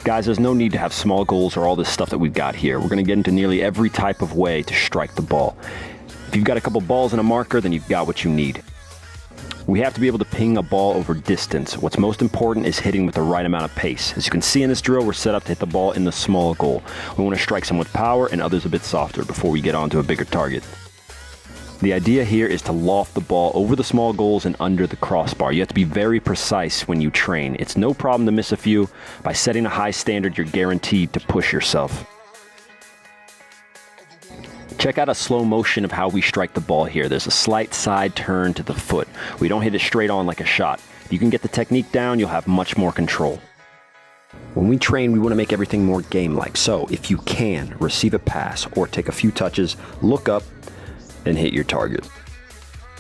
Guys, there's no need to have small goals or all this stuff that we've got here. We're going to get into nearly every type of way to strike the ball. If you've got a couple balls and a marker, then you've got what you need. We have to be able to ping a ball over distance. What's most important is hitting with the right amount of pace. As you can see in this drill, we're set up to hit the ball in the small goal. We want to strike some with power and others a bit softer before we get on to a bigger target. The idea here is to loft the ball over the small goals and under the crossbar. You have to be very precise when you train. It's no problem to miss a few. By setting a high standard, you're guaranteed to push yourself. Check out a slow motion of how we strike the ball here. There's a slight side turn to the foot. We don't hit it straight on like a shot. If you can get the technique down, you'll have much more control. When we train, we want to make everything more game-like. So if you can, receive a pass or take a few touches, look up and hit your target.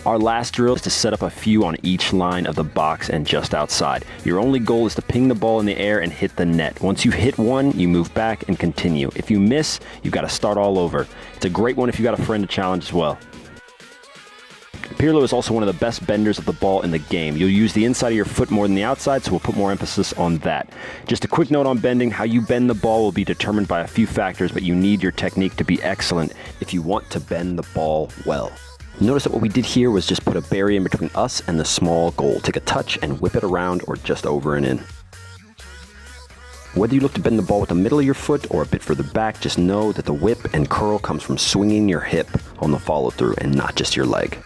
Our last drill is to set up a few on each line of the box and just outside. Your only goal is to ping the ball in the air and hit the net. Once you've hit one, you move back and continue. If you miss, you've got to start all over. It's a great one if you've got a friend to challenge as well. Pirlo is also one of the best benders of the ball in the game. You'll use the inside of your foot more than the outside, so we'll put more emphasis on that. Just a quick note on bending: how you bend the ball will be determined by a few factors, but you need your technique to be excellent if you want to bend the ball well. Notice that what we did here was just put a barrier in between us and the small goal. Take a touch and whip it around or just over and in. Whether you look to bend the ball with the middle of your foot or a bit further back, just know that the whip and curl comes from swinging your hip on the follow through and not just your leg.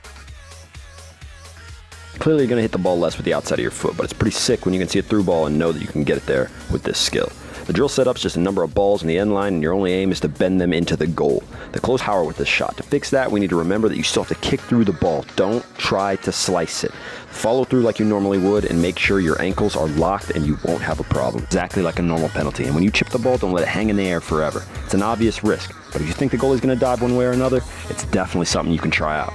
Clearly you're going to hit the ball less with the outside of your foot, but it's pretty sick when you can see a through ball and know that you can get it there with this skill. The drill setup's just a number of balls in the end line, and your only aim is to bend them into the goal. The close power with this shot. To fix that, we need to remember that you still have to kick through the ball. Don't try to slice it. Follow through like you normally would, and make sure your ankles are locked and you won't have a problem. Exactly like a normal penalty. And when you chip the ball, don't let it hang in the air forever. It's an obvious risk, but if you think the goalie's going to dive one way or another, it's definitely something you can try out.